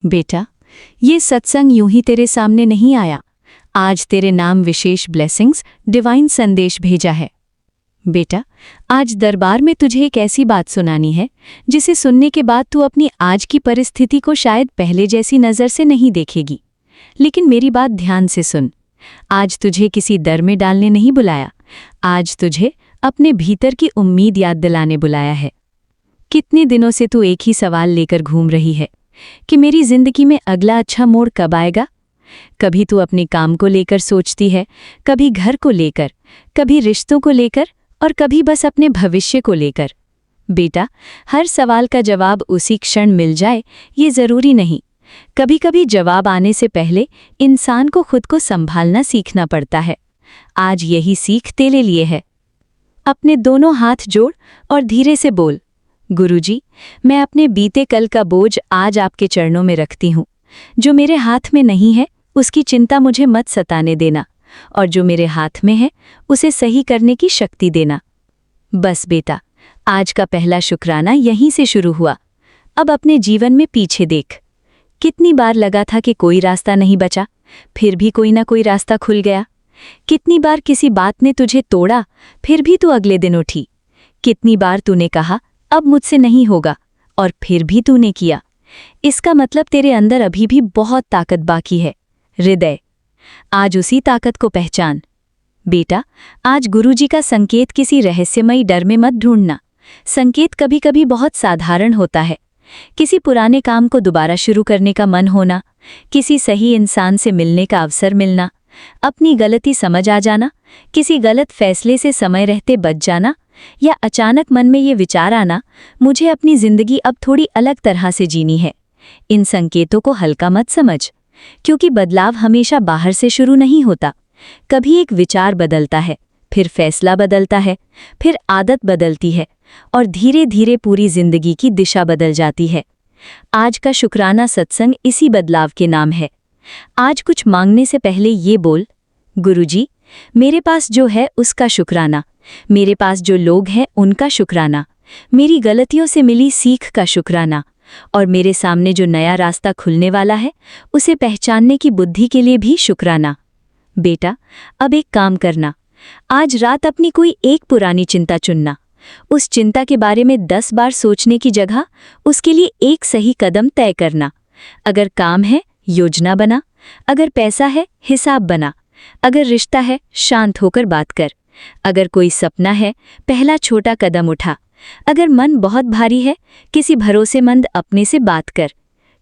बेटा, ये सत्संग यूं ही तेरे सामने नहीं आया। आज तेरे नाम विशेष ब्लेसिंग्स, डिवाइन संदेश भेजा है। बेटा, आज दरबार में तुझे एक ऐसी बात सुनानी है जिसे सुनने के बाद तू अपनी आज की परिस्थिति को शायद पहले जैसी नज़र से नहीं देखेगी। लेकिन मेरी बात ध्यान से सुन। आज तुझे किसी डर में डालने नहीं बुलाया। आज तुझे अपने भीतर की उम्मीद याद दिलाने बुलाया है। कितने दिनों से तू एक ही सवाल लेकर घूम रही है कि मेरी जिंदगी में अगला अच्छा मोड़ कब आएगा। कभी तू अपने काम को लेकर सोचती है, कभी घर को लेकर, कभी रिश्तों को लेकर और कभी बस अपने भविष्य को लेकर। बेटा, हर सवाल का जवाब उसी क्षण मिल जाए ये जरूरी नहीं। कभी कभी जवाब आने से पहले इंसान को खुद को संभालना सीखना पड़ता है। आज यही सीख तेरे लिए है। अपने दोनों हाथ जोड़ और धीरे से बोल, गुरुजी, मैं अपने बीते कल का बोझ आज आपके चरणों में रखती हूँ। जो मेरे हाथ में नहीं है उसकी चिंता मुझे मत सताने देना, और जो मेरे हाथ में है उसे सही करने की शक्ति देना। बस बेटा, आज का पहला शुक्राना यहीं से शुरू हुआ। अब अपने जीवन में पीछे देख। कितनी बार लगा था कि कोई रास्ता नहीं बचा, फिर भी कोई ना कोई रास्ता खुल गया। कितनी बार किसी बात ने तुझे तोड़ा, फिर भी तू अगले दिन उठी। कितनी बार तूने कहा अब मुझसे नहीं होगा, और फिर भी तूने किया। इसका मतलब तेरे अंदर अभी भी बहुत ताकत बाकी है। हृदय, आज उसी ताकत को पहचान। बेटा, आज गुरुजी का संकेत किसी रहस्यमयी डर में मत ढूंढना। संकेत कभी कभी बहुत साधारण होता है। किसी पुराने काम को दोबारा शुरू करने का मन होना, किसी सही इंसान से मिलने का अवसर मिलना, अपनी गलती समझ आ जाना, किसी गलत फैसले से समय रहते बच जाना, या अचानक मन में ये विचार आना, मुझे अपनी जिंदगी अब थोड़ी अलग तरह से जीनी है। इन संकेतों को हल्का मत समझ, क्योंकि बदलाव हमेशा बाहर से शुरू नहीं होता। कभी एक विचार बदलता है, फिर फैसला बदलता है, फिर आदत बदलती है, और धीरे धीरे पूरी जिंदगी की दिशा बदल जाती है। आज का शुक्राना सत्संग इसी बदलाव के नाम है। आज कुछ मांगने से पहले ये बोल, गुरुजी, मेरे पास जो है उसका शुक्राना, मेरे पास जो लोग हैं उनका शुक्राना, मेरी गलतियों से मिली सीख का शुक्राना, और मेरे सामने जो नया रास्ता खुलने वाला है उसे पहचानने की बुद्धि के लिए भी शुक्राना। बेटा, अब एक काम करना। आज रात अपनी कोई एक पुरानी चिंता चुनना। उस चिंता के बारे में 10 बार सोचने की जगह उसके लिए एक सही कदम तय करना। अगर काम है, योजना बना। अगर पैसा है, हिसाब बना। अगर रिश्ता है, शांत होकर बात कर। अगर कोई सपना है, पहला छोटा कदम उठा। अगर मन बहुत भारी है, किसी भरोसेमंद अपने से बात कर।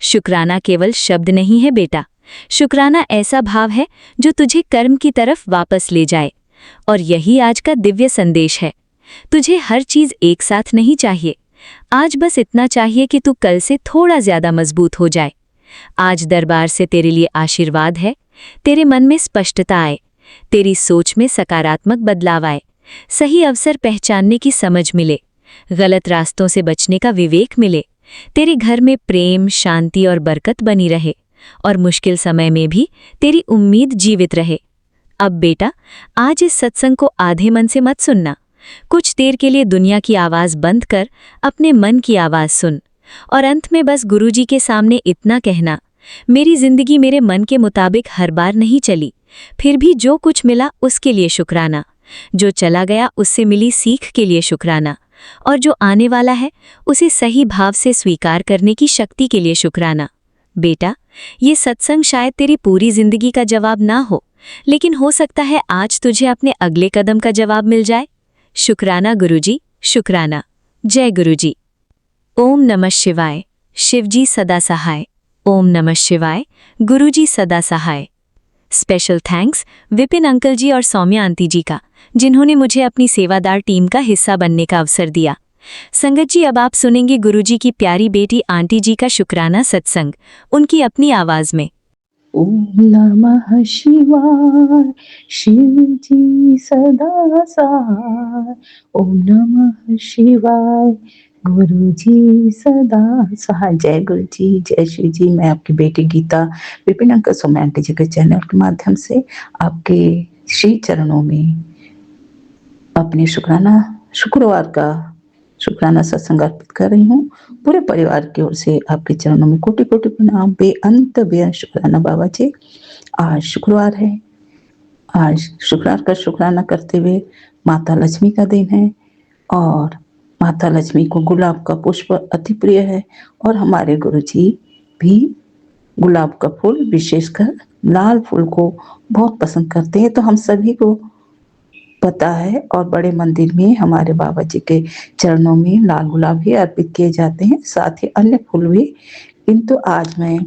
शुक्राना केवल शब्द नहीं है बेटा, शुक्राना ऐसा भाव है जो तुझे कर्म की तरफ वापस ले जाए। और यही आज का दिव्य संदेश है। तुझे हर चीज एक साथ नहीं चाहिए। आज बस इतना चाहिए कि तू कल से थोड़ा ज्यादा मजबूत हो जाए। आज दरबार से तेरे लिए आशीर्वाद है। तेरे मन में स्पष्टता आए, तेरी सोच में सकारात्मक बदलाव आए, सही अवसर पहचानने की समझ मिले, गलत रास्तों से बचने का विवेक मिले, तेरे घर में प्रेम, शांति और बरकत बनी रहे, और मुश्किल समय में भी तेरी उम्मीद जीवित रहे। अब बेटा, आज इस सत्संग को आधे मन से मत सुनना। कुछ देर के लिए दुनिया की आवाज़ बंद कर अपने मन की आवाज़ सुन, और अंत में बस गुरुजी के सामने इतना कहना, मेरी जिंदगी मेरे मन के मुताबिक हर बार नहीं चली, फिर भी जो कुछ मिला उसके लिए शुक्राना, जो चला गया उससे मिली सीख के लिए शुक्राना, और जो आने वाला है उसे सही भाव से स्वीकार करने की शक्ति के लिए शुक्राना। बेटा, ये सत्संग शायद तेरी पूरी जिंदगी का जवाब ना हो, लेकिन हो सकता है आज तुझे अपने अगले कदम का जवाब मिल जाए। शुक्राना गुरुजी, शुक्राना। जय गुरुजी। ओम नमः शिवाय। शिवजी सदा सहाय। ओम नमः शिवाय। गुरुजी सदा सहाय। स्पेशल थैंक्स विपिन अंकल जी और सौम्या आंटी जी का, जिन्होंने मुझे अपनी सेवादार टीम का हिस्सा बनने का अवसर दिया। संगत जी, अब आप सुनेंगे गुरुजी की प्यारी बेटी आंटी जी का शुक्राना सत्संग, उनकी अपनी आवाज में। ओम नमः शिवाय। शिव जी सदा सहाय। ओम नमः शिवाय। गुरु जी सदा सहाय। जय गुरु जी, जय शिव जी। मैं आपकी बेटी गीता विपिन अंकल सौम्या आंटी जी के चैनल के माध्यम से आपके श्री चरणों में अपने शुक्राना शुक्रवार का शुक्राना सत्संग अर्पित कर रही हूँ। पूरे परिवार की ओर से आपके चरणों में कोटि कोटि प्रणाम, बेअंत शुक्राना बाबा जी। आज शुक्रवार है, आज शुक्रवार का शुक्राना करते हुए माता लक्ष्मी का दिन है और माता लक्ष्मी को गुलाब का पुष्प अति प्रिय है और हमारे गुरुजी भी गुलाब का फूल, विशेषकर लाल फूल को बहुत पसंद करते हैं। तो हम सभी को पता है और बड़े मंदिर में हमारे बाबा जी के चरणों में लाल गुलाब भी अर्पित किए जाते हैं, साथ ही अन्य फूल भी। किंतु आज मैं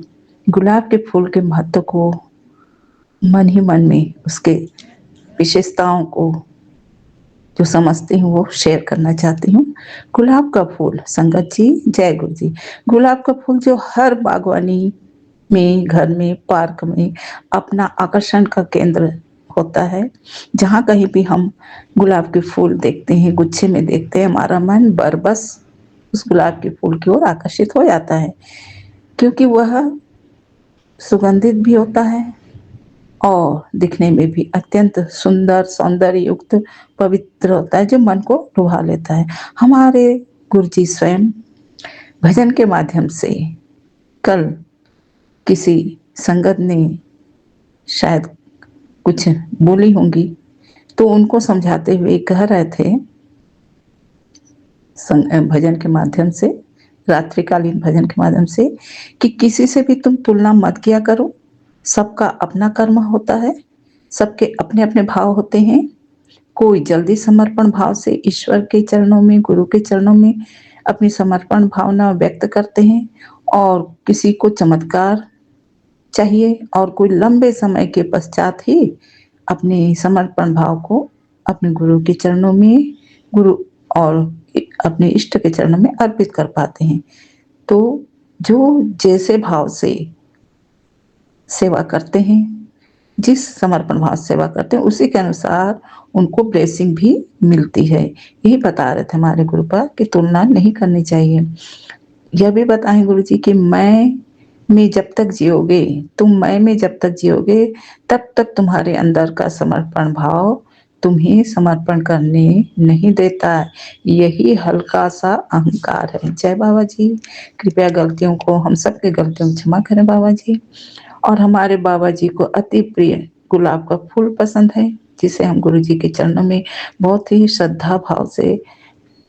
गुलाब के फूल के महत्व को मन ही मन में, उसके विशेषताओं को जो समझती हूँ वो शेयर करना चाहती हूँ। गुलाब का फूल, संगत जी जय गुरु जी। गुलाब का फूल जो हर बागवानी में, घर में, पार्क में अपना आकर्षण का केंद्र होता है। जहाँ कहीं भी हम गुलाब के फूल देखते हैं, गुच्छे में देखते हैं, हमारा मन बरबस उस गुलाब के फूल की ओर आकर्षित हो जाता है, क्योंकि वह सुगंधित भी होता है और दिखने में भी अत्यंत सुंदर, सौंदर्य युक्त, पवित्र होता है, जो मन को लुभा लेता है। हमारे गुरुजी स्वयं भजन के माध्यम से, कल किसी संगत ने शायद कुछ बोली होंगी तो उनको समझाते हुए कह रहे थे भजन के माध्यम से, रात्रिकालीन भजन के माध्यम से, कि किसी से भी तुम तुलना मत किया करो। सबका अपना कर्म होता है, सबके अपने अपने भाव होते हैं। कोई जल्दी समर्पण भाव से ईश्वर के चरणों में, गुरु के चरणों में अपनी समर्पण भावना व्यक्त करते हैं और किसी को चमत्कार चाहिए और कोई लंबे समय के पश्चात ही अपने समर्पण भाव को अपने गुरु के चरणों में, गुरु और अपने इष्ट के चरणों में अर्पित कर पाते हैं। तो जो जैसे भाव से सेवा करते हैं, जिस समर्पण भाव से सेवा करते हैं, उसी के अनुसार उनको ब्लेसिंग भी मिलती है। यही बता रहे थे हमारे गुरुपाद कि तुलना नहीं करनी चाहिए। यह भी बताएं गुरु जी कि मैं में जब तक जियोगे, तुम मैं में जब तक जियोगे, तब तक तुम्हारे अंदर का समर्पण भाव तुम्हें समर्पण करने नहीं देता। यही हल्का सा अहंकार है। जय बाबा जी। कृपया गलतियों को, हम सबके गलतियों को क्षमा करें बाबा जी। और हमारे बाबा जी को अति प्रिय गुलाब का फूल पसंद है, जिसे हम गुरु जी के चरणों में बहुत ही श्रद्धा भाव से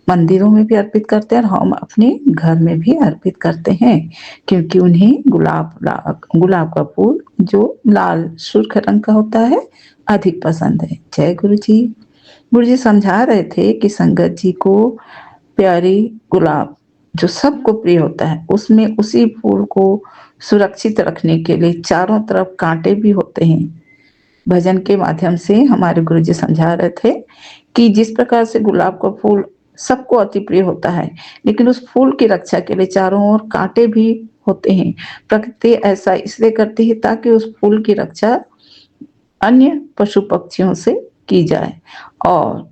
मंदिरों में भी अर्पित करते हैं और हम अपने घर में भी अर्पित करते हैं, क्योंकि उन्हें गुलाब का फूल जो लाल सुर्ख रंग का होता है अधिक पसंद है। जय गुरु जी। गुरु जी समझा रहे थे कि संगत जी को प्यारी गुलाब जो सबको प्रिय होता है, उसमें उसी फूल को सुरक्षित रखने के लिए चारों तरफ कांटे भी होते हैं। भजन के माध्यम से हमारे गुरु जी समझा रहे थे कि जिस प्रकार से गुलाब का फूल सबको अति प्रिय होता है, लेकिन उस फूल की रक्षा के लिए चारों ओर कांटे भी होते हैं। प्रकृति ऐसा इसलिए करती है ताकि उस फूल की रक्षा अन्य पशु पक्षियों से की जाए। और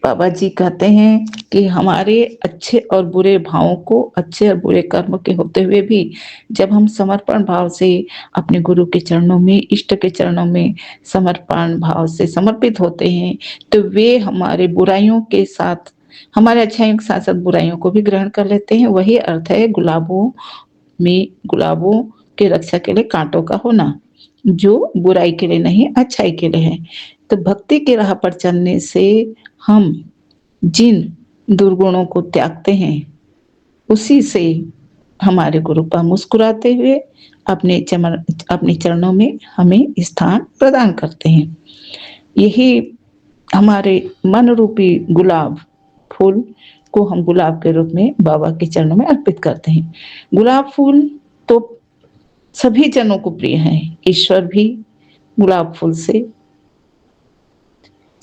बाबा जी कहते हैं कि हमारे अच्छे और बुरे भावों को, अच्छे और बुरे कर्म के होते हुए भी जब हम समर्पण भाव से अपने गुरु के चरणों में, इष्ट के चरणों में समर्पण भाव से समर्पित होते हैं, तो वे हमारे बुराइयों के साथ, हमारे अच्छाइयों के साथ साथ बुराइयों को भी ग्रहण कर लेते हैं। वही अर्थ है गुलाबों में, गुलाबों के रक्षा के लिए कांटों का होना, जो बुराई के लिए नहीं, अच्छाई के लिए है। तो भक्ति की राह पर चलने से हम जिन दुर्गुणों को त्यागते हैं, उसी से हमारे गुरुपा मुस्कुराते हुए अपने चरणों में हमें स्थान प्रदान करते हैं। यही हमारे मन रूपी गुलाब फूल को हम गुलाब के रूप में बाबा के चरणों में अर्पित करते हैं। गुलाब फूल तो सभी जनों को प्रिय है। ईश्वर भी गुलाब फूल से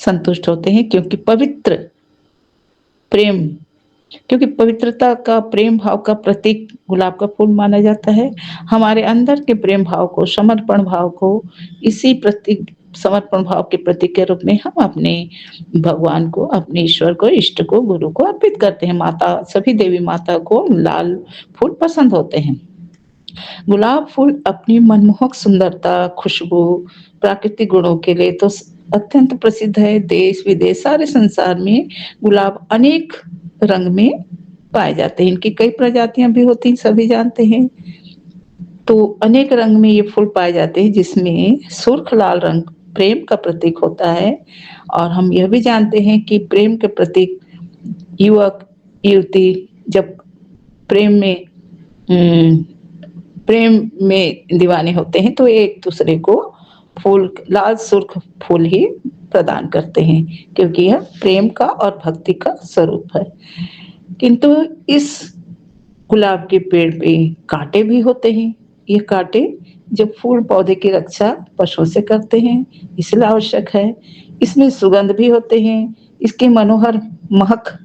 संतुष्ट होते हैं, क्योंकि पवित्र प्रेम, क्योंकि पवित्रता का, प्रेम भाव का प्रतीक गुलाब का फूल माना जाता है। हमारे अंदर के प्रेम भाव को, समर्पण भाव को इसी प्रतीक, समर्पण भाव के प्रतीक के रूप में हम अपने भगवान को, अपने ईश्वर को, इष्ट को, गुरु को अर्पित करते हैं। माता, सभी देवी माता को लाल फूल पसंद होते हैं। गुलाब फूल अपनी मनमोहक सुंदरता, खुशबू, प्राकृतिक गुणों के लिए तो अत्यंत प्रसिद्ध है। देश विदेश सारे संसार में गुलाब अनेक रंग में पाए जाते हैं। इनकी कई प्रजातियां भी होती हैं, सभी जानते हैं। तो अनेक रंग में ये फूल पाए जाते हैं, जिसमें सुर्ख लाल रंग प्रेम का प्रतीक होता है। और हम यह भी जानते हैं कि प्रेम के प्रतीक युवक युवती जब प्रेम में प्रेम में दीवाने होते हैं तो एक दूसरे को फूल लाल सुर्ख फूल ही प्रदान करते हैं, क्योंकि यह प्रेम का और भक्ति का स्वरूप है। किंतु इस गुलाब के पेड़ पे कांटे भी होते हैं। ये कांटे जब फूल पौधे की रक्षा पशुओं से करते हैं, इसलिए आवश्यक है। इसमें सुगंध भी होते हैं। इसकी मनोहर महक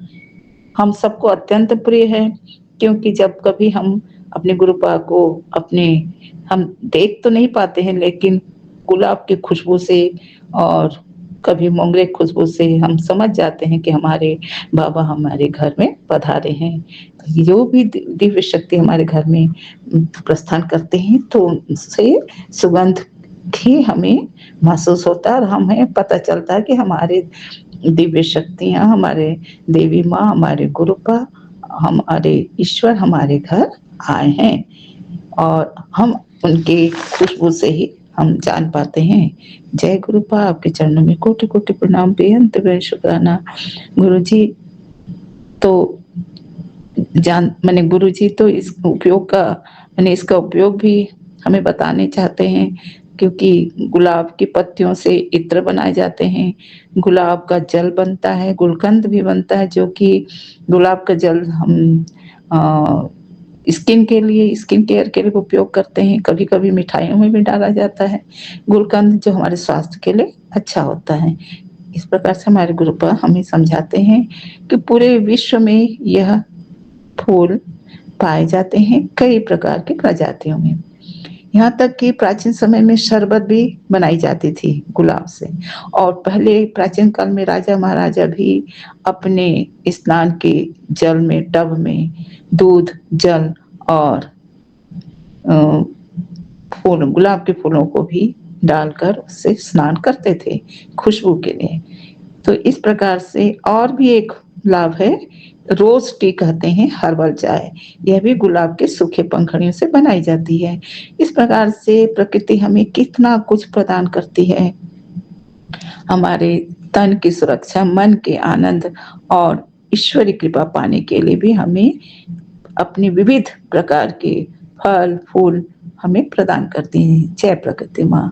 हम सबको अत्यंत प्रिय है, क्योंकि जब कभी हम अपने गुरुपा को अपने हम देख तो नहीं पाते हैं, लेकिन गुलाब की खुशबू से और कभी मोंगरे की खुशबू से हम समझ जाते हैं कि हमारे बाबा हमारे घर में पधारे हैं। जो भी दिव्य शक्ति हमारे घर में प्रस्थान करते हैं तो उनसे सुगंध ही हमें महसूस होता है और हमें पता चलता है कि हमारे दिव्य शक्तियाँ, हमारे देवी माँ, हमारे गुरुपा, हमारे ईश्वर हमारे घर आए हैं। और हम उनकी खुशबू से ही हम जान पाते हैं। जय गुरुपा, आपके चरणों में कोटि कोटि प्रणाम, बेअंत बेअंत शुक्राना। गुरु जी तो मैंने गुरु जी तो इस उपयोग का मैंने इसका उपयोग भी हमें बताने चाहते हैं, क्योंकि गुलाब की पत्तियों से इत्र बनाए जाते हैं। गुलाब का जल बनता है, गुलकंद भी बनता है, जो कि गुलाब का जल हम स्किन केयर के लिए उपयोग करते हैं। कभी कभी मिठाइयों में भी डाला जाता है गुलकंद, जो हमारे स्वास्थ्य के लिए अच्छा होता है। इस प्रकार से हमारे गुरुपा हमें समझाते हैं कि पूरे विश्व में यह फूल पाए जाते हैं कई प्रकार की प्रजातियों में। यहाँ तक कि प्राचीन समय में शरबत भी बनाई जाती थी गुलाब से। और पहले प्राचीन काल में राजा महाराजा भी अपने स्नान के जल में, टब में दूध, जल और फूल, गुलाब के फूलों को भी डालकर उससे स्नान करते थे खुशबू के लिए। तो इस प्रकार से और भी एक लाभ है, रोज टी कहते हैं हर्बल चाय। यह भी गुलाब के सूखे पंखुड़ियों से बनाई जाती है। इस प्रकार से प्रकृति हमें कितना कुछ प्रदान करती है। हमारे तन की सुरक्षा, मन के आनंद और ईश्वरी कृपा पाने के लिए भी हमें अपनी विविध प्रकार के फल फूल हमें प्रदान करती हैं। जय प्रकृति माँ।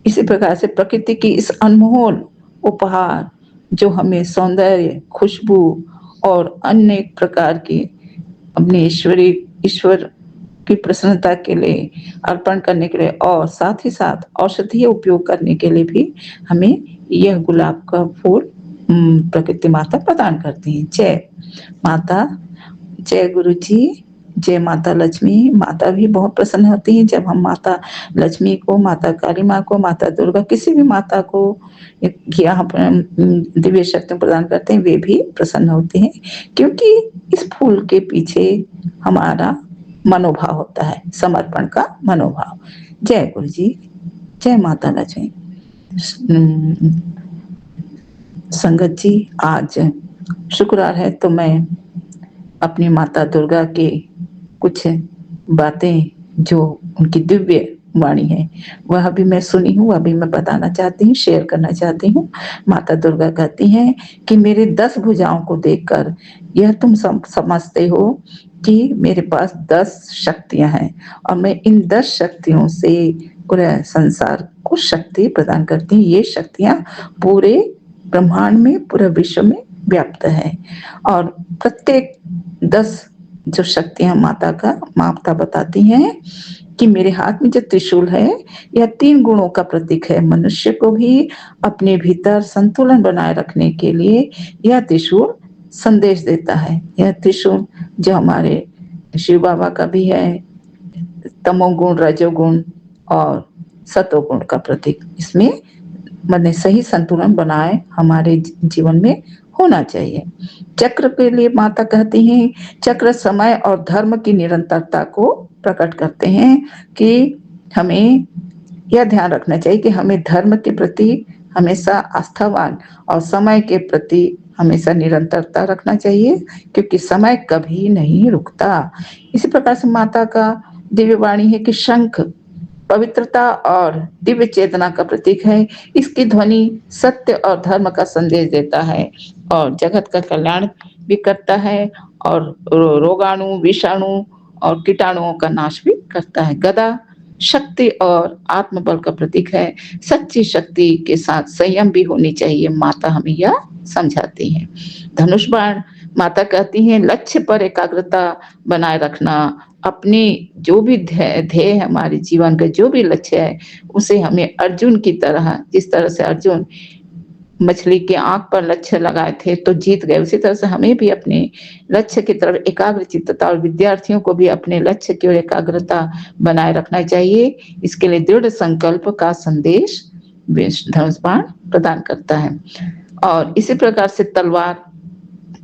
इसी प्रकार से प्रकृति की इस अनमोल उपहार जो हमें सौंदर्य, खुशबू और अन्य प्रकार की अपने ईश्वर की प्रसन्नता के लिए अर्पण करने के लिए और साथ ही साथ औषधीय उपयोग करने के लिए भी हमें यह गुलाब का फूल प्रकृति माता प्रदान करती है। जय माता, जय गुरु जी, जय माता लक्ष्मी। माता भी बहुत प्रसन्न होती है जब हम माता लक्ष्मी को, माता काली माँ को, माता दुर्गा, किसी भी माता को यहाँ पर दिव्य शक्ति प्रदान करते हैं, वे भी प्रसन्न होते हैं, क्योंकि इस फूल के पीछे हमारा मनोभाव होता है, समर्पण का मनोभाव। जय गुरु जी, जय माता लक्ष्मी। संगत जी, आज शुक्रवार है तो मैं अपनी माता दुर्गा के कुछ बातें जो उनकी दिव्य वाणी है वह भी मैं सुनी हूँ, वह भी मैं बताना चाहती हूँ, शेयर करना चाहती हूँ। माता दुर्गा कहती हैं कि मेरे 10 भुजाओं को देखकर यह तुम समझते हो कि मेरे पास 10 शक्तियां हैं और मैं इन 10 शक्तियों से पूरे संसार को शक्ति प्रदान करती हूँ। ये शक्तियां पूरे ब्रह्मांड में, पूरे विश्व में व्याप्त है। और प्रत्येक 10 जो शक्तियां माता बताती हैं कि मेरे हाथ में जो त्रिशूल है यह 3 गुणों का प्रतीक है। मनुष्य को भी अपने भीतर संतुलन बनाए रखने के लिए यह त्रिशूल संदेश देता है। यह त्रिशूल जो हमारे शिव बाबा का भी है, तमोगुण, रजोगुण और सतोगुण का प्रतीक। इसमें मैंने सही संतुलन बनाए हमारे जीवन में होना चाहिए। चक्र के लिए माता कहती हैं, चक्र समय और धर्म की निरंतरता को प्रकट करते हैं कि हमें यह ध्यान रखना चाहिए कि हमें धर्म के प्रति हमेशा आस्थावान और समय के प्रति हमेशा निरंतरता रखना चाहिए, क्योंकि समय कभी नहीं रुकता। इसी प्रकार से माता का दिव्य वाणी है कि शंख पवित्रता और दिव्य चेतना का प्रतीक है। इसकी ध्वनि सत्य और धर्म का संदेश देता है और जगत का कल्याण भी करता है और रोगाणु, विषाणु और कीटाणुओं का नाश भी करता है। गदा शक्ति और आत्मबल का प्रतीक है। सच्ची शक्ति के साथ संयम भी होनी चाहिए, माता हमें यह समझाती हैं। धनुष बाण माता कहती हैं लक्ष्य पर एकाग्रता बनाए रखना। अपनी जो भी ध्येय है, हमारे जीवन का जो भी लक्ष्य है, उसे हमें अर्जुन की तरह, जिस तरह से अर्जुन मछली के आंख पर लक्ष्य लगाए थे तो जीत गए, उसी तरह से हमें भी अपने लक्ष्य की तरफ एकाग्रचित्तता और विद्यार्थियों को भी अपने लक्ष्य की ओर एकाग्रता बनाए रखना चाहिए। इसके लिए दृढ़ संकल्प का संदेश धनुष बाण प्रदान करता है। और इसी प्रकार से तलवार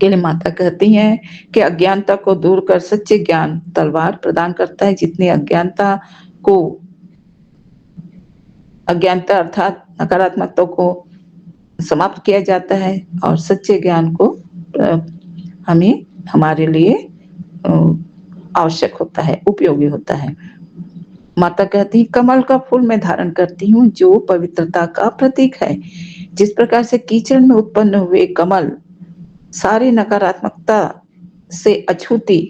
के लिए माता कहती हैं कि अज्ञानता को दूर कर सच्चे ज्ञान तलवार प्रदान करता है। जितनी अज्ञानता अर्थात नकारात्मकता को समाप्त किया जाता है और सच्चे ज्ञान को हमें हमारे लिए आवश्यक होता है, उपयोगी होता है। माता कहती कमल का फूल मैं धारण करती हूँ जो पवित्रता का प्रतीक है। जिस प्रकार से कीचड़ में उत्पन्न हुए कमल सारी नकारात्मकता से अछूती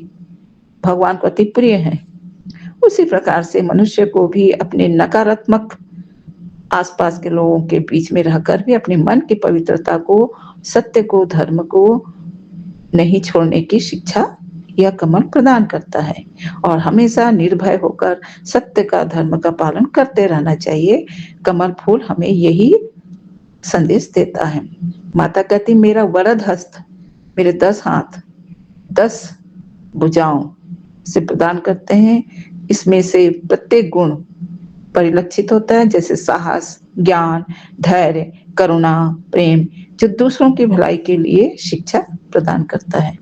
भगवान को अति प्रिय है, उसी प्रकार से मनुष्य को भी अपने नकारात्मक आसपास के लोगों के बीच में रहकर भी अपने मन की पवित्रता को, सत्य को, धर्म को नहीं छोड़ने की शिक्षा यह कमल प्रदान करता है। और हमेशा निर्भय होकर सत्य का, धर्म का पालन करते रहना चाहिए। कमल फूल हमें यही संदेश देता है। माता कहती मेरा वरद हस्त, मेरे 10 हाथ 10 भुजाओं से प्रदान करते हैं। इसमें से प्रत्येक गुण परिलक्षित होता है, जैसे साहस, ज्ञान, धैर्य, करुणा, प्रेम, जो दूसरों की भलाई के लिए शिक्षा प्रदान करता है।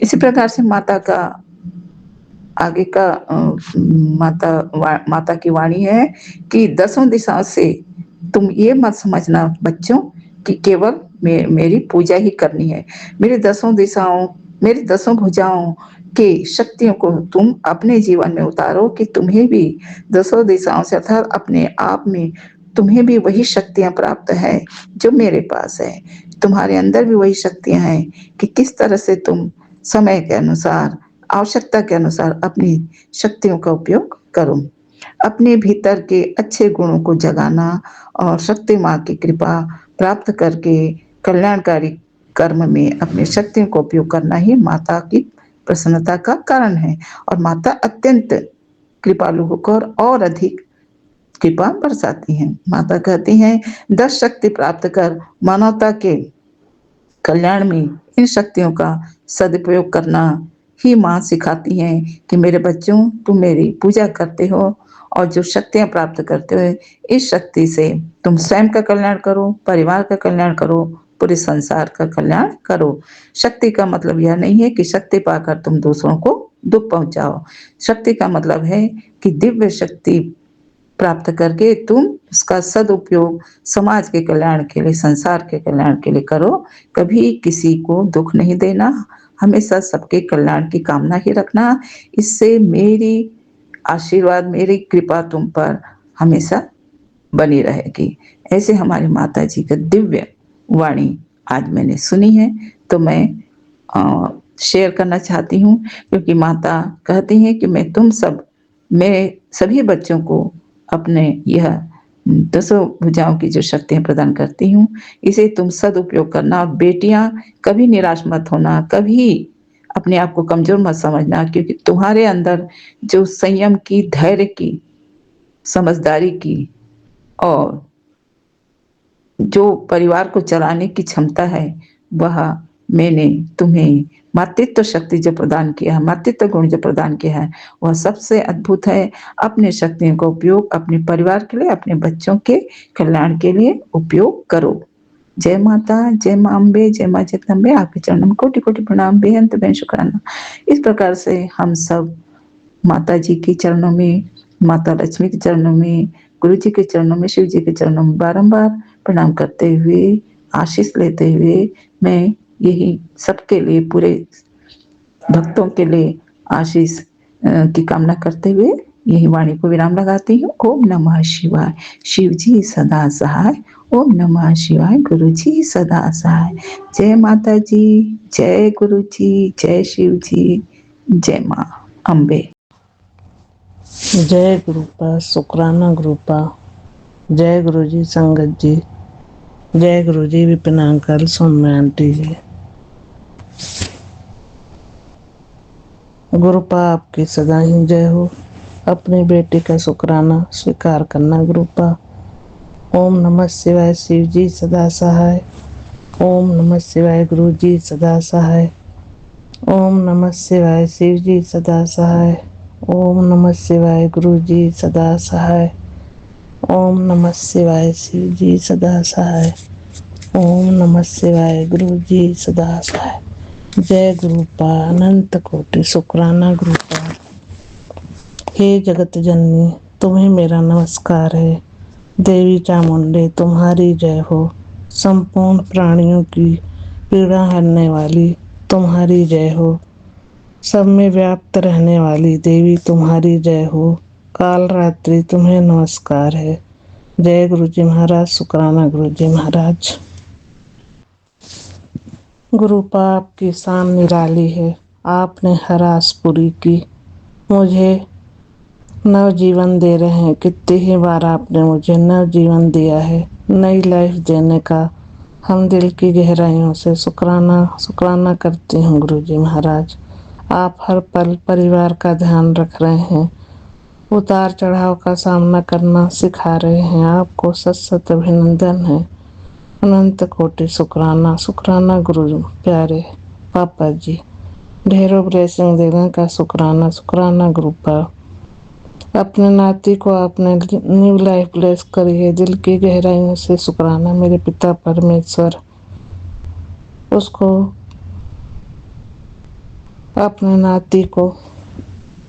इसी प्रकार से माता का आगे का माता की वाणी है कि 10 दिशाओं से तुम ये मत समझना बच्चों कि केवल मेरी पूजा ही करनी है। मेरी 10 भुजाओं के शक्तियों को तुम अपने जीवन में उतारो कि तुम्हें भी 10 दिशाओं से अर्थात अपने आप में तुम्हें भी वही शक्तियां प्राप्त है जो मेरे पास है। तुम्हारे अंदर भी वही शक्तियां हैं कि किस तरह से तुम समय के अनुसार, आवश्यकता के अनुसार अपनी शक्तियों का उपयोग करो। अपने भीतर के अच्छे गुणों को जगाना और शक्ति माँ की कृपा प्राप्त करके कल्याणकारी कर्म में अपनी शक्तियों का उपयोग करना ही माता की प्रसन्नता का कारण है। और माता अत्यंत कृपालु होकर और अधिक कृपा बरसाती हैं। माता कहती हैं 10 शक्ति प्राप्त कर मानवता के कल्याण में इन शक्तियों का सदुपयोग करना ही माँ सिखाती हैं कि मेरे बच्चों तुम मेरी पूजा करते हो और जो शक्तियां प्राप्त करते हो, इस शक्ति से तुम स्वयं का कल्याण करो, परिवार का कल्याण करो, पूरे संसार का कल्याण करो। शक्ति का मतलब यह नहीं है कि शक्ति पाकर तुम दूसरों को दुख पहुंचाओ। शक्ति का मतलब है कि दिव्य शक्ति प्राप्त करके तुम उसका सदुपयोग समाज के कल्याण के लिए, संसार के कल्याण के लिए करो। कभी किसी को दुख नहीं देना, हमेशा सबके कल्याण की कामना ही रखना। इससे मेरी आशीर्वाद, मेरी कृपा तुम पर हमेशा बनी रहेगी। ऐसे हमारी माता जी का दिव्य वाणी आज मैंने सुनी है, तो मैं शेयर करना चाहती हूँ, क्योंकि माता कहती हैं कि मैं तुम सब, मेरे सभी बच्चों को अपने यह 10 भुजाओं की जो शक्तियां प्रदान करती हूँ, इसे तुम सदुपयोग करना। और बेटियां कभी निराश मत होना, कभी अपने आप को कमजोर मत समझना, क्योंकि तुम्हारे अंदर जो संयम की, धैर्य की, समझदारी की और जो परिवार को चलाने की क्षमता है, वह मैंने तुम्हें मातृत्व शक्ति जो प्रदान किया है, मातृत्व गुण जो प्रदान किया है, वह सबसे अद्भुत है। अपने शक्तियों का उपयोग अपने परिवार के लिए, अपने बच्चों के कल्याण के लिए उपयोग करो। जय माता, जय माँ अम्बे, जय माँ जगदम्बे। आपके चरणों में कोटि कोटि प्रणाम, बेअंत बेन शुक्राना। इस प्रकार से हम सब माता जी के चरणों में, माता लक्ष्मी के चरणों में, गुरु जी के चरणों में, शिव जी के चरणों में बारंबार प्रणाम करते हुए, आशीष लेते हुए मैं यही सबके लिए, पूरे भक्तों के लिए आशीष की कामना करते हुए यही वाणी को विराम लगाती हूँ। ओम नमः शिवाय। शिव जी सदा सहाय। ओम नमः शिवाय। गुरु जी सदा सहाय। जय माता जी, जय गुरु जी, जय शिव जी, जय माँ अम्बे। जय गुरुपा, शुक्राना गुरुपा, जय गुरु जी संगत जी, जय गुरु जी विपिन अंकल, सौम्या आंटी जी। गुरुपा आपकी सदा ही जय हो। अपनी बेटी का शुक्राना स्वीकार करना गुरुपा। ओम नमः शिवाय। शिव जी सदा सहाय। ओम नमः शिवाय। गुरु जी सदा सहाय। ओम नमः शिवाय। शिव जी सदा सहाय। ओम नमः शिवाय। गुरु जी सदा सहाय। ओम नमः शिवाय। शिव जी सदा सहाय। ओम नमः शिवाय। गुरु जी सदा सहाय। जय गुरुपा। अनंत कोटि शुक्राना गुरुपा। हे जगत जननी, तुम्हें मेरा नमस्कार है। देवी चामुंडे तुम्हारी जय हो। संपूर्ण प्राणियों की पीड़ा हरने वाली तुम्हारी जय हो। सब में व्याप्त रहने वाली देवी तुम्हारी जय हो। काल रात्रि तुम्हें नमस्कार है। जय गुरु जी महाराज। शुक्राना गुरु जी महाराज। गुरुपा आपकी शान निराली है। आपने हर आस पूरी की। मुझे नव जीवन दे रहे हैं। कितनी ही बार आपने मुझे नव जीवन दिया है। नई लाइफ देने का हम दिल की गहराइयों से शुक्राना करती हूँ गुरु जी महाराज। आप हर पल परिवार का ध्यान रख रहे हैं। उतार चढ़ाव का सामना करना सिखा रहे हैं। आपको सत सत अभिनंदन है। अनंत कोटि शुक्राना गुरु प्यारे पापा जी। ढेरों ब्लेसिंग देने का शुक्राना गुरुपा। अपने नाती को आपने न्यू लाइफ ब्लेस करी है। दिल की गहराइयों से शुक्राना मेरे पिता परमेश्वर। उसको अपने नाती को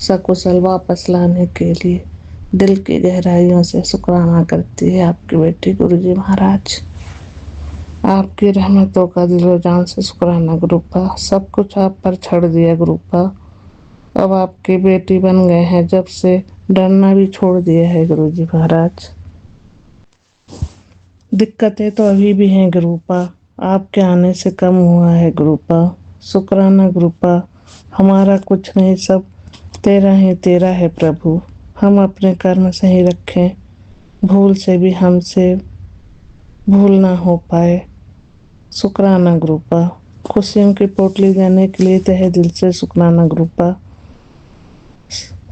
सकुशल वापस लाने के लिए दिल की गहराइयों से शुक्राना करती है आपकी बेटी गुरु जी महाराज। आपकी रहमतों का दिलो जान से शुक्राना गुरुपा। सब कुछ आप पर छड़ दिया गुरुपा। अब आपकी बेटी बन गए हैं। जब से डरना भी छोड़ दिया है गुरु जी महाराज। दिक्कतें तो अभी भी हैं गुरुपा। आपके आने से कम हुआ है गुरुपा। शुक्राना गुरुपा। हमारा कुछ नहीं, सब तेरा ही तेरा है प्रभु। हम अपने कर्म सही रखें, भूल से भी हमसे भूल ना हो पाए। शुक्राना गुरुपा। खुशियों की पोटली देने के लिए तहे दिल से शुक्राना गुरुपा।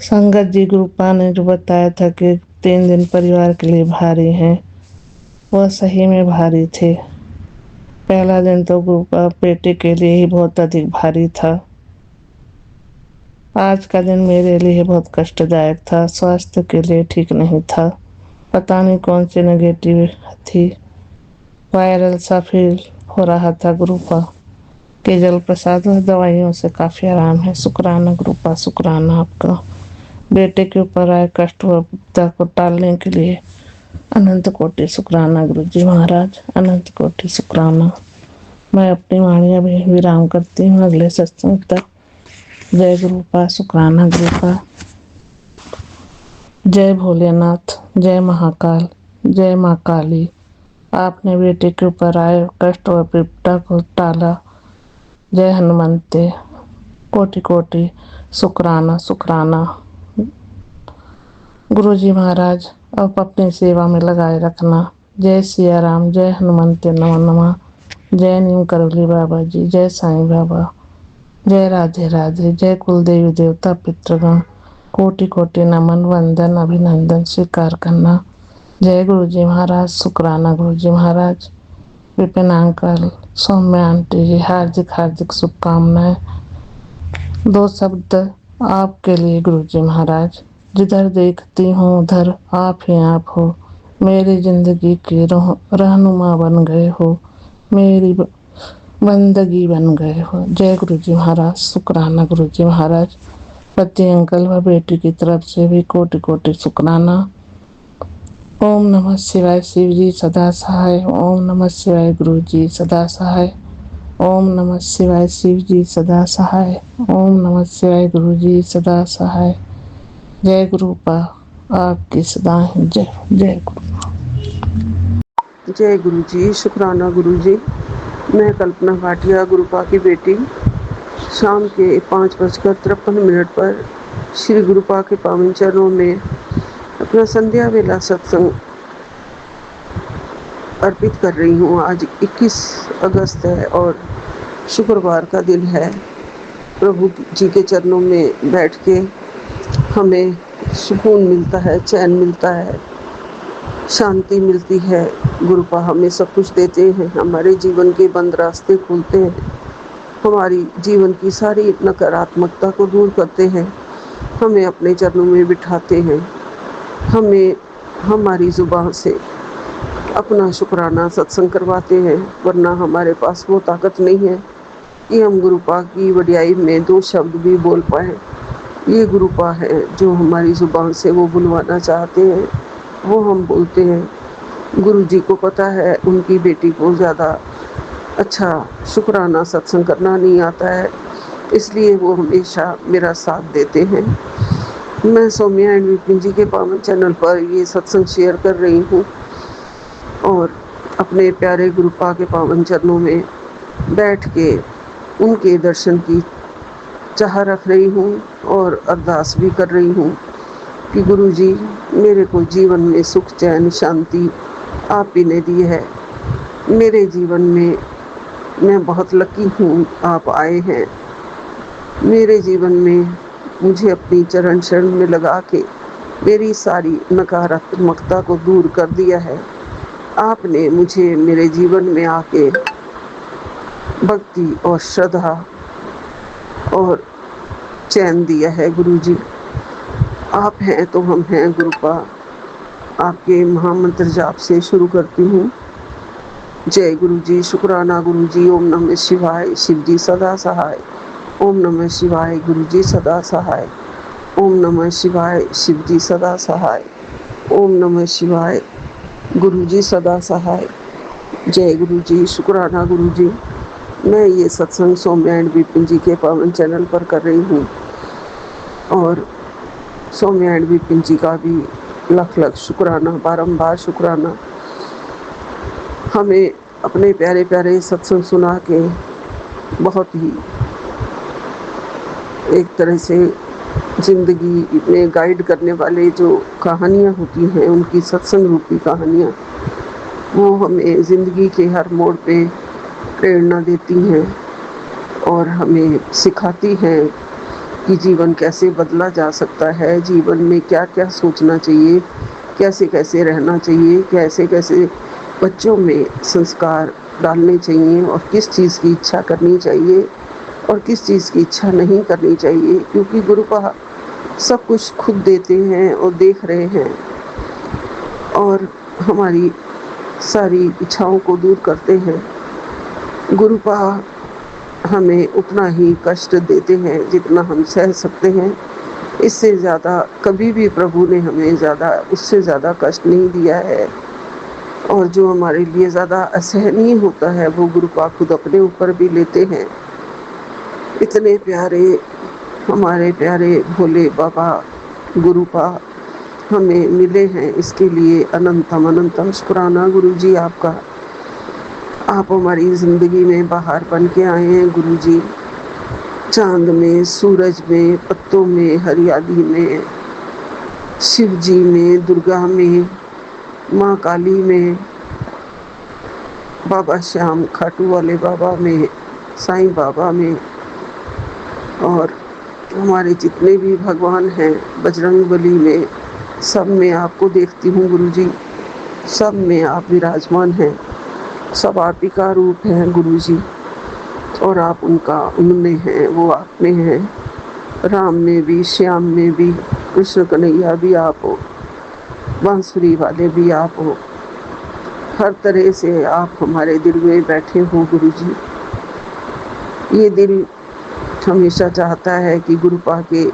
संगत जी गुरुपा ने जो बताया था कि 3 दिन परिवार के लिए भारी हैं, वह सही में भारी थे। पहला दिन तो गुरुपा बेटे के लिए ही बहुत अधिक भारी था। आज का दिन मेरे लिए बहुत कष्टदायक था। स्वास्थ्य के लिए ठीक नहीं था। पता नहीं कौन सी नेगेटिव थी। वायरल सा फील हो रहा था गुरुपा। केजल प्रसाद और दवाइयों से काफी आराम है। शुक्राना गुरुपा। शुक्राना आपका। बेटे के ऊपर आए कष्ट व विपदा को टालने के लिए अनंत कोटि शुक्राना गुरु जी महाराज। अनंत कोटि शुक्राना। मैं अपनी वाणी अभी विराम करती हूँ। अगले सत्संग तक जय गुरुपा। शुक्राना गुरुपा। जय भोलेनाथ, जय महाकाल, जय माँ काली। आपने बेटे के ऊपर आए कष्ट व विपदा को टाला। जय हनुमंते। कोटि कोटि शुक्राना। गुरु जी महाराज अब अपनी सेवा में लगाए रखना। जय सिया राम, जय हनुमंते नमः नमः। जय नीम करोली बाबा जी, जय साईं बाबा, जय राधे राधे, जय कुल देवी देवता पितृगण। कोटि कोटि नमन वंदन अभिनंदन स्वीकार करना। जय गुरु जी महाराज। शुक्राना गुरु जी महाराज। विपिन अंकल, सौम्या आंटी जी, हार्दिक शुभकामनाएं। 2 शब्द आपके लिए गुरु जी महाराज। जिधर देखती हूँ उधर आप ही आप हो। मेरी जिंदगी के रहनुमा बन गए हो। मेरी बंदगी बन गए हो। जय गुरु जी महाराज। शुक्राना गुरु जी महाराज। पति अंकल व बेटी की तरफ से भी कोटि कोटि शुक्राना। ओम नमः शिवाय शिव जी सदा सहाय। ओम नमः शिवाय गुरु जी सदा सहाय। ओम नमः शिवाय शिव जी सदा सहाय। ओम नमः शिवाय गुरु जी सदा सहाय। जय गुरुपा, आपकी सदा ही जय हो। जय गुरु। जय गुरु जी, शुक्राना गुरु जी। मैं कल्पना भाटिया, गुरुपा की बेटी, शाम के 5:53 पर श्री गुरुपा के पावन चरणों में अपना संध्या वेला सत्संग अर्पित कर रही हूँ। आज 21 अगस्त है और शुक्रवार का दिन है। प्रभु जी के चरणों में बैठ के हमें सुकून मिलता है, चैन मिलता है, शांति मिलती है। गुरुपा हमें सब कुछ देते हैं, हमारे जीवन के बंद रास्ते खोलते हैं, हमारी जीवन की सारी नकारात्मकता को दूर करते हैं, हमें अपने चरणों में बिठाते हैं, हमें हमारी जुबान से अपना शुक्राना सत्संग करवाते हैं। वरना हमारे पास वो ताकत नहीं है कि हम गुरुपा की वडियाई में 2 शब्द भी बोल पाएँ। ये गुरुपा है जो हमारी जुबान से वो बुलवाना चाहते हैं, वो हम बोलते हैं। गुरु जी को पता है उनकी बेटी को ज़्यादा अच्छा शुक्राना सत्संग करना नहीं आता है, इसलिए वो हमेशा मेरा साथ देते हैं। मैं सौम्या एंड विपिन जी के पावन चैनल पर ये सत्संग शेयर कर रही हूँ और अपने प्यारे गुरुपा के पावन चरणों में बैठ के उनके दर्शन की चाह रख रही हूँ और अरदास भी कर रही हूँ कि गुरु जी मेरे को जीवन में सुख चैन शांति आप ही ने दी है। मेरे जीवन में मैं बहुत लकी हूँ, आप आए हैं मेरे जीवन में, मुझे अपनी चरण शरण में लगा के मेरी सारी नकारात्मकता को दूर कर दिया है। आपने मुझे मेरे जीवन में आके भक्ति और श्रद्धा और चैन दिया है। गुरु जी आप हैं तो हम हैं। गुरुपा आपके महामंत्र जाप से शुरू करती हूँ। जय गुरु जी, शुक्राना गुरु जी। ओम नमः शिवाय, शिव जी सदा सहाय। ओम नमः शिवाय, गुरु जी सदा सहाय। ओम नमः शिवाय, शिव जी सदा सहाय। ओम नमः शिवाय, गुरु जी सदा सहाय। जय गुरु जी, शुक्राना गुरु जी। मैं ये सत्संग सौम्या एंड विपिन जी के पावन चैनल पर कर रही हूँ और सौम्या एंड विपिन जी का भी लख लख शुक्राना, बारंबार शुक्राना। हमें अपने प्यारे प्यारे सत्संग सुना के बहुत ही एक तरह से ज़िंदगी में गाइड करने वाले जो कहानियाँ होती हैं, उनकी सत्संग रूपी कहानियाँ, वो हमें ज़िंदगी के हर मोड़ पे प्रेरणा देती हैं और हमें सिखाती हैं कि जीवन कैसे बदला जा सकता है, जीवन में क्या क्या सोचना चाहिए, कैसे कैसे रहना चाहिए, कैसे कैसे बच्चों में संस्कार डालने चाहिए और किस चीज़ की इच्छा करनी चाहिए और किस चीज़ की इच्छा नहीं करनी चाहिए। क्योंकि गुरुपा सब कुछ खुद देते हैं और देख रहे हैं और हमारी सारी इच्छाओं को दूर करते हैं। गुरुपा हमें उतना ही कष्ट देते हैं जितना हम सह सकते हैं। इससे ज़्यादा कभी भी प्रभु ने हमें उससे ज़्यादा कष्ट नहीं दिया है और जो हमारे लिए ज़्यादा असहनीय होता है वो गुरुपा खुद अपने ऊपर भी लेते हैं। इतने प्यारे हमारे प्यारे भोले बाबा गुरुपा हमें मिले हैं, इसके लिए अनंतम अनंतम शुक्राना गुरु जी आपका। आप हमारी ज़िंदगी में बाहर बन के आए हैं गुरु जी, चांद में, सूरज में, पत्तों में, हरियाली में, शिव जी में, दुर्गा में, माँ काली में, बाबा श्याम खाटू वाले बाबा में, साईं बाबा में और हमारे जितने भी भगवान हैं, बजरंगबली में, सब में आपको देखती हूँ गुरु जी। सब में आप विराजमान हैं, सब आप ही का रूप है गुरु जी और आप उनमें हैं, वो आप में हैं। राम में भी, श्याम में भी, कृष्ण कन्हैया भी आप हो, बांसुरी वाले भी आप हो। हर तरह से आप हमारे दिल में बैठे हो गुरु जी। ये दिल हमेशा चाहता है कि गुरुपा के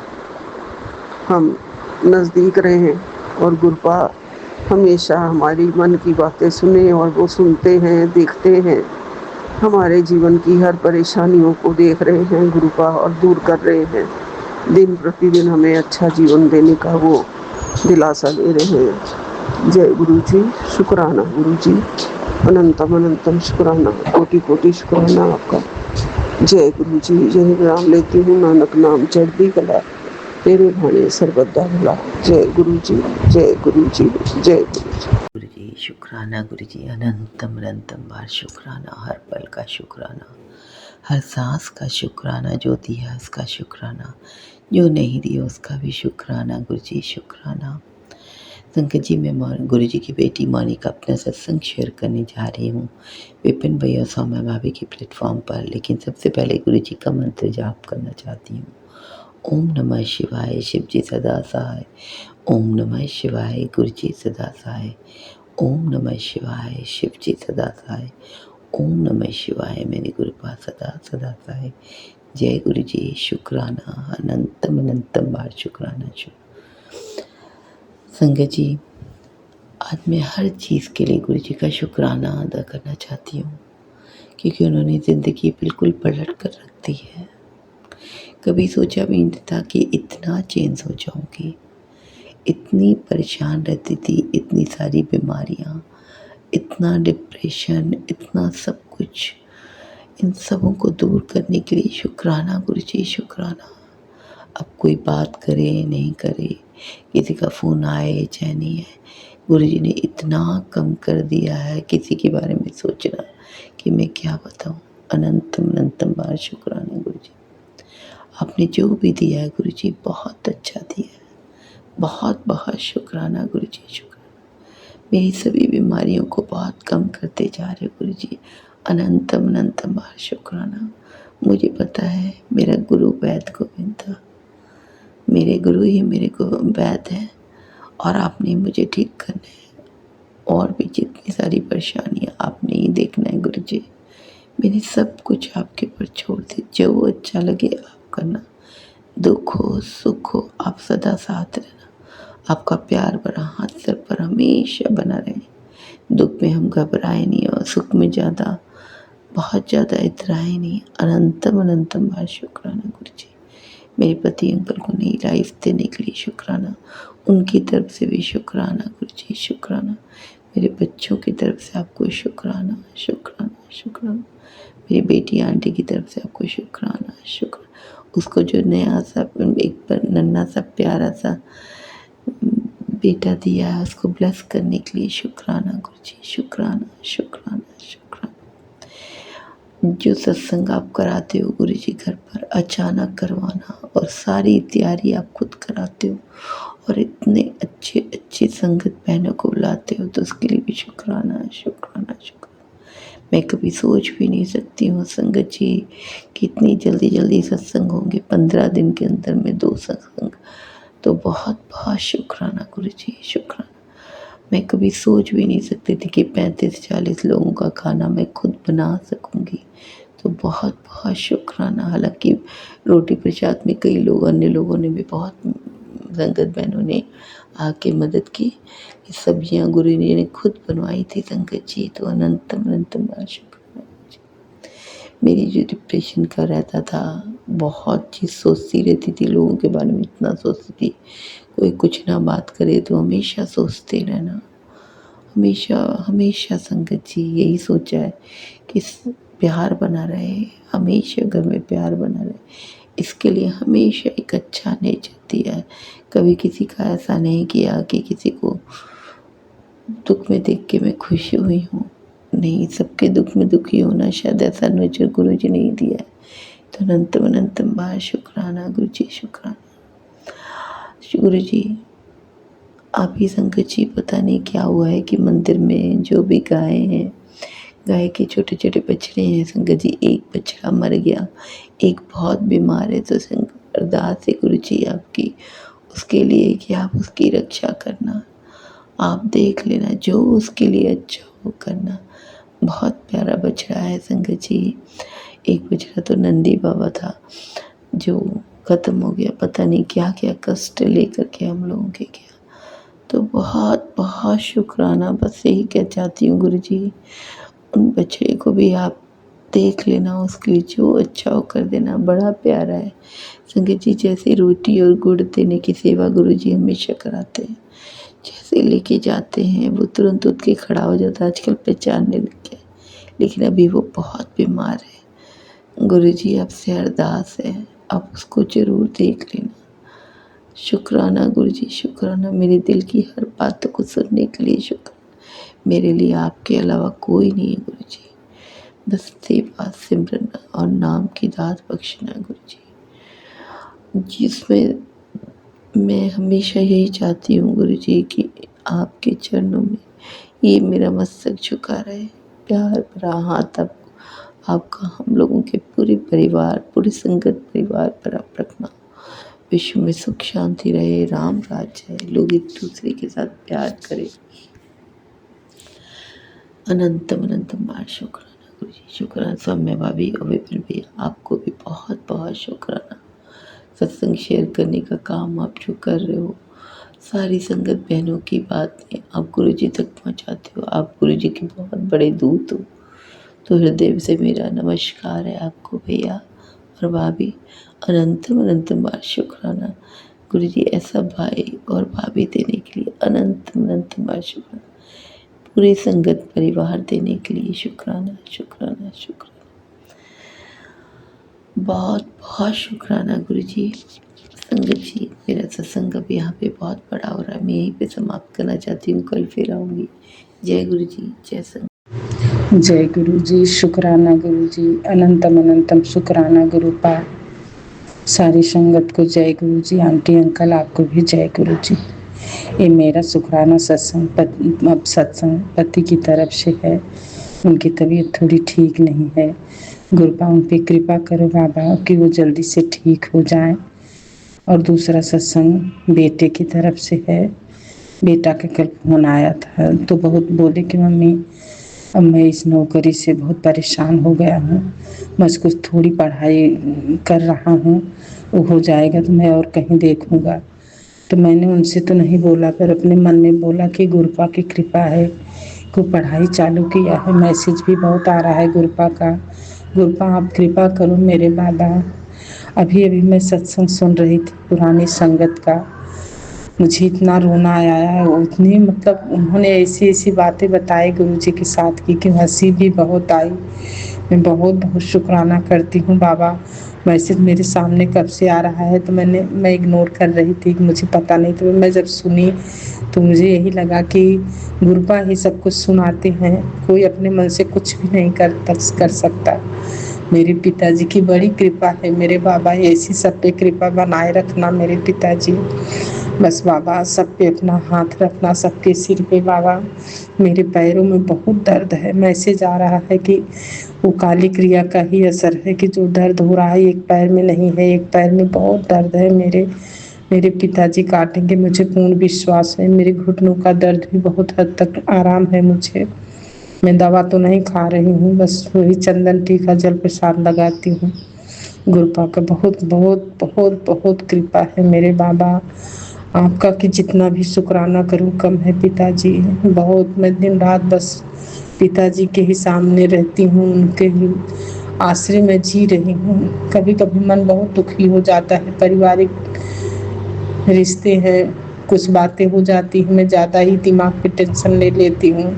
हम नज़दीक रहें और गुरुपा हमेशा हमारी मन की बातें सुने और वो सुनते हैं, देखते हैं, हमारे जीवन की हर परेशानियों को देख रहे हैं गुरु का और दूर कर रहे हैं। दिन प्रतिदिन हमें अच्छा जीवन देने का वो दिलासा दे रहे हैं। जय गुरु जी, शुक्राना गुरु जी, अनंतम अनंतम शुक्राना, कोटि कोटि शुक्राना आपका। जय गुरु जी, जय राम लेती हूँ नानक नाम चढ़ती कला, तेरे भाने सर्वदा भला। जय गुरु जी, जय गुरु जी, जय गुरु जी। गुरु जी शुक्राना, गुरु जी अनंतम अनंतम बार शुक्राना, हर पल का शुक्राना, हर सांस का शुक्राना, जो दिया उसका शुक्राना, जो नहीं दिया उसका भी शुक्राना। गुरु जी शुक्राना। संकट जी, मैं गुरु जी की बेटी मोनिका अपना सत्संग शेयर करने जा रही हूँ विपिन भैया और सौम्या भाभी के प्लेटफॉर्म पर। लेकिन सबसे पहले गुरु जी का मंत्र जाप करना चाहती हूँ। ओम नमः शिवाय, शिव जी सदा सहाय। ओम नमः शिवाय, गुरु जी सदा सहाय। ओम नमः शिवाय, शिव जी सदा सहाय। ओम नमः शिवाय, मेरे गुरु पास सदा सदा सहाय। जय गुरु जी, शुक्राना, अनंतम अनंतम बार शुक्राना। संगत जी, आज मैं हर चीज़ के लिए गुरु जी का शुक्राना अदा करना चाहती हूँ, क्योंकि उन्होंने ज़िंदगी बिल्कुल पलट कर रख दी है। कभी सोचा भी नहीं था कि इतना चेंज हो जाऊँगी। इतनी परेशान रहती थी, इतनी सारी बीमारियाँ, इतना डिप्रेशन, इतना सब कुछ, इन सबों को दूर करने के लिए शुक्राना गुरु जी, शुक्राना। अब कोई बात करे नहीं करे, किसी का फ़ोन आए चाहे नहीं है, गुरु जी ने इतना कम कर दिया है किसी के बारे में सोचना कि मैं क्या बताऊँ। अनंतम अनंतम बार शुक्राना गुरु जी। आपने जो भी दिया है गुरु जी, बहुत अच्छा दिया है। बहुत बहुत शुक्राना गुरु जी, शुक्राना। मेरी सभी बीमारियों को बहुत कम करते जा रहे गुरु जी। अनंतम अनंतम बार शुक्राना। मुझे पता है मेरा गुरु वैद्य गोविंद था, मेरे गुरु ही मेरे को वैद्य है, और आपने मुझे ठीक करना है। और भी जितनी सारी परेशानियाँ आपने ही देखना है गुरु जी। मैंने सब कुछ आपके ऊपर छोड़ दी, जो अच्छा लगे आप करना। दुख हो सुख हो, आप सदा साथ रहना। आपका प्यार भरा हाथ सर पर हमेशा बना रहे। दुख में हम घबराए नहीं और सुख में ज़्यादा, बहुत ज़्यादा इतराए नहीं। अनंतम अनंतम बार शुक्राना गुरु जी। मेरे पति अंकल को नई लाइफ देने के लिए शुक्राना, उनकी तरफ से भी शुक्राना गुरु जी, शुक्राना। मेरे बच्चों की तरफ से आपको शुक्राना, शुक्राना, शुक्राना। मेरी बेटी आंटी की तरफ से आपको शुक्राना, शुक्राना। उसको जो नया सा एक पर नन्हा सा प्यारा सा बेटा दिया है, उसको ब्लेस करने के लिए शुक्राना गुरु जी, शुक्राना, शुक्राना, शुक्राना। जो सत्संग आप कराते हो गुरु जी घर पर, अचानक करवाना, और सारी तैयारी आप खुद कराते हो, और इतने अच्छे अच्छे संगत बहनों को बुलाते हो, तो उसके लिए भी शुक्राना, शुक्राना, शुक्राना। मैं कभी सोच भी नहीं सकती हूँ संगत जी कि इतनी जल्दी जल्दी सत्संग होंगे। 15 दिन के अंदर में 2 सत्संग, तो बहुत बहुत शुक्राना गुरु जी, शुक्राना। मैं कभी सोच भी नहीं सकती थी कि 35-40 लोगों का खाना मैं खुद बना सकूंगी, तो बहुत बहुत शुक्राना। हालांकि रोटी प्रसाद में कई लोग, अन्य लोगों ने भी, बहुत संगत बहनों ने आके मदद की। सब्जियां गुरु जी ने खुद बनवाई थी संगत जी, तो अनंतम अनंतम बार शुक्राना जी। मेरी जो डिप्रेशन का रहता था, बहुत चीज़ सोचती रहती थी, लोगों के बारे में इतना सोचती थी, कोई कुछ ना बात करे तो हमेशा सोचते रहना। हमेशा हमेशा संगत जी यही सोचा है कि प्यार बना रहे, हमेशा घर में प्यार बना रहे। इसके लिए हमेशा एक अच्छा नेचर दिया है। कभी किसी का ऐसा नहीं किया कि किसी को दुख में देख के मैं खुशी हुई हूँ। नहीं, सबके दुख में दुखी होना, शायद ऐसा नेचर गुरु जी ने ही दिया है। तो अनंतम अनंतम बार शुक्राना गुरु जी, शुक्राना। गुरु जी, आप ही संगत जी, पता नहीं क्या हुआ है कि मंदिर में जो भी गाय हैं, गाय के छोटे छोटे बछड़े हैं संगत जी, एक बछड़ा मर गया, एक बहुत बीमार है। तो संगत अरदास है गुरु जी आपकी उसके लिए कि आप उसकी रक्षा करना, आप देख लेना, जो उसके लिए अच्छा हो करना। बहुत प्यारा बछड़ा है संगत जी। एक बछड़ा तो नंदी बाबा था जो ख़त्म हो गया, पता नहीं क्या क्या कष्ट लेकर के हम लोगों के गया। तो बहुत बहुत शुक्राना, बस यही कह चाहती हूँ गुरु जी, उन बछड़े को भी आप देख लेना, उसके लिए जो अच्छा हो कर देना, बड़ा प्यारा है। संगत जी, जैसे रोटी और गुड़ देने की सेवा गुरु जी हमेशा कराते हैं, जैसे लेके जाते हैं वो तुरंत उठ के खड़ा हो जाता है, आजकल पहचानने लग गया, लेकिन अभी वो बहुत बीमार है। गुरु जी आपसे अरदास है, आप उसको ज़रूर देख लेना। शुक्राना गुरु जी, शुक्राना, मेरे दिल की हर बातों को सुनने के लिए शुक्र। मेरे लिए आपके अलावा कोई नहीं है गुरु जी, बस सेवा सिमरन और नाम की दात बख्शना गुरु जी, जिसमें मैं हमेशा यही चाहती हूँ गुरु जी कि आपके चरणों में ये मेरा मस्तक झुका रहे। प्यार भरा हाथ आपका हम लोगों के पूरे परिवार, पूरी संगत परिवार पर आप रखना। विश्व में सुख शांति रहे, राम राज्य है, लोग एक दूसरे के साथ प्यार करें। अनंतम अनंतम बार शुक्राना गुरु जी, शुक्राना सौम्या भाभी और विपिन भैया, आपको भी बहुत बहुत शुक्राना। सत्संग शेयर करने का काम आप जो कर रहे हो, सारी संगत बहनों की बातें आप गुरु जी तक पहुंचाते हो, आप गुरु जी के बहुत बड़े दूत हो। तो हृदय से मेरा नमस्कार है आपको भैया और भाभी। अनंतम अनंतम बार शुक्राना गुरु जी, ऐसा भाई और भाभी देने के लिए अनंतम अनंतम बार शुक्राना। पूरे संगत परिवार देने के लिए शुक्राना शुक्राना शुक्राना, बहुत बहुत शुक्राना गुरु जी। संगत जी, मेरा सत्संग अब यहाँ पे बहुत बड़ा हो रहा है, मैं यहीं पे समाप्त करना चाहती हूँ, कल फिर आऊँगी। जय गुरु जी, जय संगत। जय गुरु जी, शुक्राना गुरु जी, अनंतम अनंतम शुक्राना गुरु पा। सारी संगत को जय गुरु जी। आंटी अंकल आपको भी जय गुरु जी। ये मेरा शुक्राना सत्संग अब सत्संग पति की तरफ से है। उनकी तबीयत थोड़ी ठीक नहीं है। गुरुपा उन पे कृपा करो बाबा कि वो जल्दी से ठीक हो जाएं। और दूसरा सत्संग बेटे की तरफ से है। बेटा का कल फोन आया था तो बहुत बोले कि मम्मी अब मैं इस नौकरी से बहुत परेशान हो गया हूँ, बस कुछ थोड़ी पढ़ाई कर रहा हूँ, वो हो जाएगा तो मैं और कहीं देखूँगा। तो मैंने उनसे तो नहीं बोला, पर अपने मन में बोला कि गुरुपा की कृपा है को पढ़ाई चालू किया है। मैसेज भी बहुत आ रहा है गुरुपा का। गुरुपा आप कृपा करो मेरे बाबा। अभी अभी मैं सत्संग सुन रही थी पुरानी संगत का, मुझे इतना रोना आया है। उतनी मतलब उन्होंने ऐसी ऐसी बातें बताई गुरुजी के साथ की कि हंसी भी बहुत आई। मैं बहुत बहुत शुक्राना करती हूँ बाबा। मैसेज मेरे सामने कब से आ रहा है तो मैं इग्नोर कर रही थी, मुझे पता नहीं। तो मैं जब सुनी तो मुझे यही लगा कि गुरुपा ही सब कुछ सुनाते हैं, कोई अपने मन से कुछ भी नहीं कर सकता। मेरे पिताजी की बड़ी कृपा है मेरे बाबा, ऐसी सब पे कृपा बनाए रखना मेरे पिताजी। बस बाबा सब पे अपना हाथ रखना, सबके सिर पे बाबा। मेरे पैरों में बहुत दर्द है। मैसेज आ रहा है कि वो काली क्रिया का ही असर है कि जो दर्द हो रहा है एक पैर में नहीं है, एक पैर में बहुत दर्द है। मेरे पिताजी काटेंगे, मुझे पूर्ण विश्वास है। मेरे घुटनों का दर्द भी बहुत हद तक आराम है मुझे। मैं दवा तो नहीं खा रही हूँ, बस वही चंदन टीका जल प्रसाद लगाती हूँ। गुरुपा का बहुत बहुत बहुत बहुत कृपा है मेरे बाबा आपका कि जितना भी शुक्राना करूँ कम है पिताजी। बहुत मैं दिन रात बस पिताजी के ही सामने रहती हूँ, उनके ही आश्रय में जी रही हूँ। कभी कभी मन बहुत दुखी हो जाता है, पारिवारिक रिश्ते हैं, कुछ बातें हो जाती हैं, मैं ज़्यादा ही दिमाग पे टेंशन ले लेती हूँ।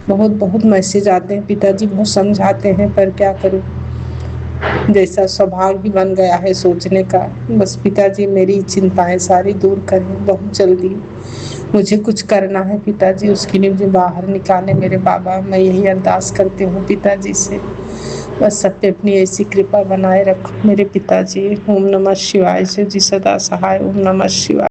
बहुत बहुत मैसेज आते हैं, पिताजी बहुत समझाते हैं, पर क्या करूँ, जैसा स्वभाव भी बन गया है सोचने का। बस पिताजी मेरी चिंताएं सारी दूर करें बहुत जल्दी। मुझे कुछ करना है पिताजी, उसके लिए मुझे बाहर निकाले मेरे बाबा। मैं यही अरदास करती हूँ पिताजी से, बस सब पे अपनी ऐसी कृपा बनाए रखो मेरे पिताजी। ओम नमः शिवाय। शिव जी सदा सहाय। ओम नमः शिवाय।